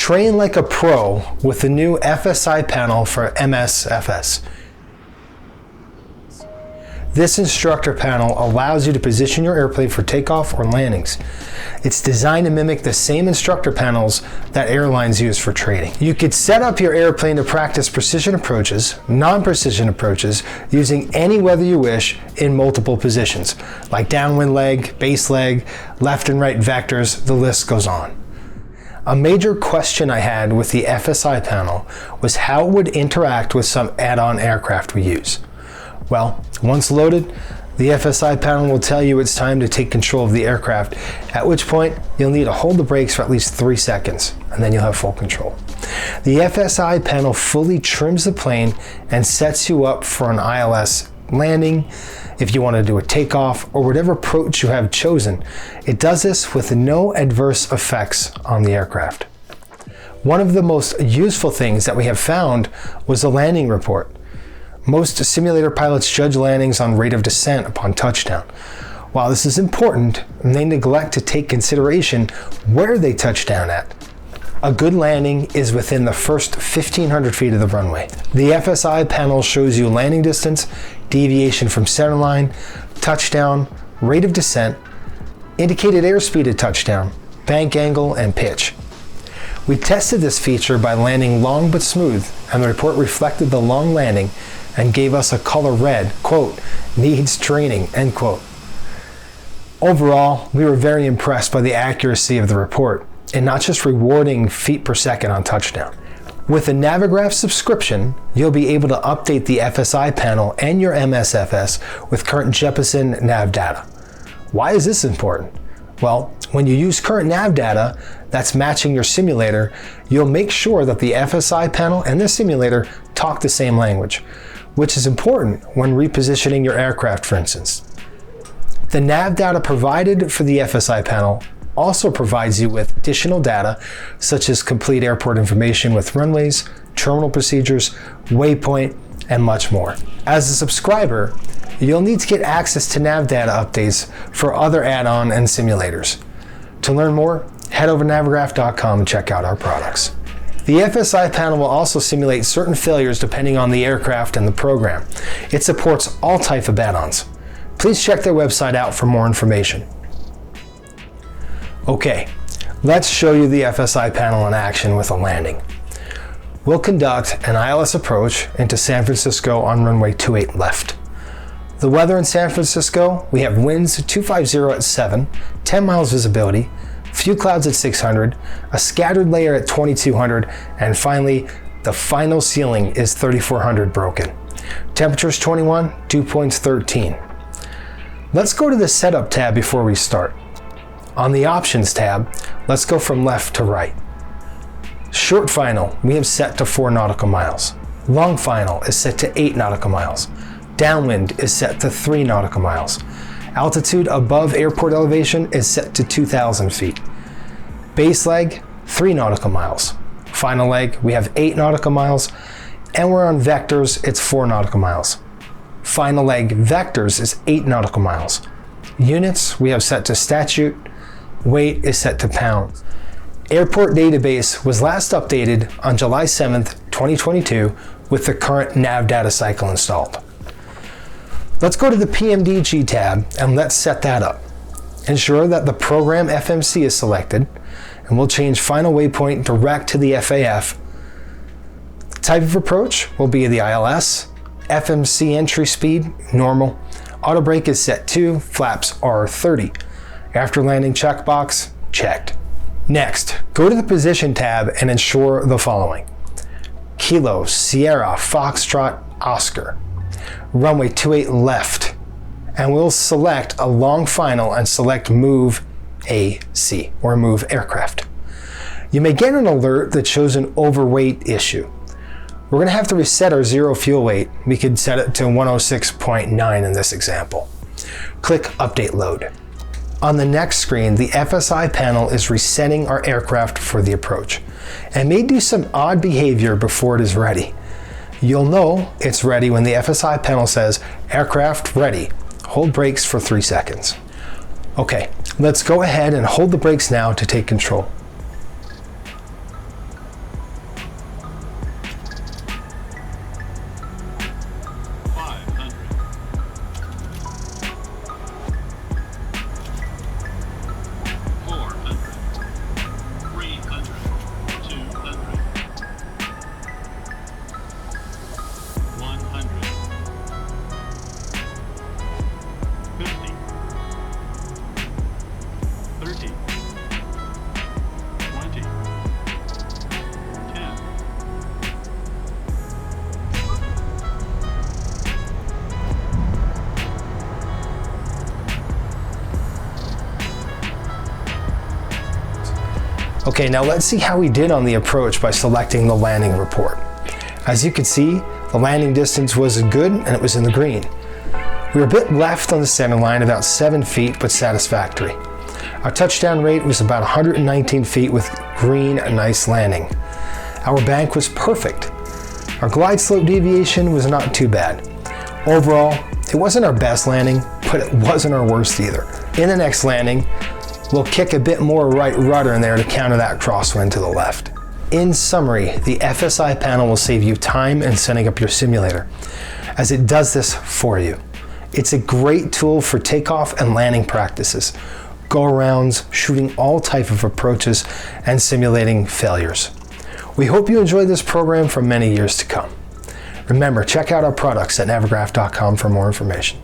Train like a pro with the new FSI panel for MSFS. This instructor panel allows you to position your airplane for takeoff or landings. It's designed to mimic the same instructor panels that airlines use for training. You could set up your airplane to practice precision approaches, non-precision approaches, using any weather you wish in multiple positions, like downwind leg, base leg, left and right vectors, the list goes on. A major question I had with the FSI panel was how it would interact with some add-on aircraft we use. Well, once loaded, the FSI panel will tell you it's time to take control of the aircraft, at which point you'll need to hold the brakes for at least 3 seconds, and then you'll have full control. The FSI panel fully trims the plane and sets you up for an ILS landing. If you want to do a takeoff or whatever approach you have chosen, it does this with no adverse effects on the aircraft. One of the most useful things that we have found was the landing report. Most simulator pilots judge landings on rate of descent upon touchdown. While this is important, they neglect to take consideration where they touch down at. A good landing is within the first 1,500 feet of the runway. The FSI panel shows you landing distance, deviation from centerline, touchdown, rate of descent, indicated airspeed at touchdown, bank angle, and pitch. We tested this feature by landing long but smooth, and the report reflected the long landing and gave us a color red, quote, needs training, end quote. Overall, we were very impressed by the accuracy of the report, and not just rewarding feet per second on touchdown. With a Navigraph subscription, you'll be able to update the FSI panel and your MSFS with current Jeppesen Navdata. Why is this important? Well, when you use current Navdata that's matching your simulator, you'll make sure that the FSI panel and the simulator talk the same language, which is important when repositioning your aircraft, for instance. The Navdata provided for the FSI panel also provides you with additional data, such as complete airport information with runways, terminal procedures, waypoint, and much more. As a subscriber, you'll need to get access to Navdata updates for other add-on and simulators. To learn more, head over to navigraph.com and check out our products. The FSI panel will also simulate certain failures depending on the aircraft and the program. It supports all types of add-ons. Please check their website out for more information. Okay, let's show you the FSI panel in action with a landing. We'll conduct an ILS approach into San Francisco on runway 28 left. The weather in San Francisco, we have winds 250 at 7, 10 miles visibility, few clouds at 600, a scattered layer at 2200, and finally, the final ceiling is 3400 broken. Temperatures 21, dew points 13. Let's go to the Setup tab before we start. On the Options tab, let's go from left to right. Short final, we have set to 4 nautical miles. Long final is set to 8 nautical miles. Downwind is set to 3 nautical miles. Altitude above airport elevation is set to 2,000 feet. Base leg, 3 nautical miles. Final leg, we have 8 nautical miles. And we're on vectors, it's 4 nautical miles. Final leg vectors is 8 nautical miles. Units, we have set to statute. Weight is set to pounds. Airport database was last updated on July 7th, 2022 with the current Navdata cycle installed. Let's go to the PMDG tab and let's set that up. Ensure that the program FMC is selected, and we'll change final waypoint direct to the FAF. Type of approach will be the ILS. FMC entry speed, normal. Auto brake is set to, flaps are 30. After landing checkbox, checked. Next, go to the Position tab and ensure the following. Kilo, Sierra, Foxtrot, Oscar. Runway 28 left. And we'll select a long final and select Move AC, or Move Aircraft. You may get an alert that shows an overweight issue. We're going to have to reset our zero fuel weight. We could set it to 106.9 in this example. Click Update Load. On the next screen, the FSI panel is resetting our aircraft for the approach and may do some odd behavior before it is ready. You'll know it's ready when the FSI panel says, aircraft ready. Hold brakes for 3 seconds. Okay, let's go ahead and hold the brakes now to take control. Okay, now let's see how we did on the approach by selecting the landing report. As you can see, the landing distance was good and it was in the green. We were a bit left on the center line, about 7 feet, but satisfactory. Our touchdown rate was about 119 feet with green, a nice landing. Our bank was perfect. Our glide slope deviation was not too bad. Overall, it wasn't our best landing, but it wasn't our worst either. In the next landing, we'll kick a bit more right rudder in there to counter that crosswind to the left. In summary, the FSI panel will save you time in setting up your simulator, as it does this for you. It's a great tool for takeoff and landing practices, go-arounds, shooting all type of approaches, and simulating failures. We hope you enjoyed this program for many years to come. Remember, check out our products at navigraph.com for more information.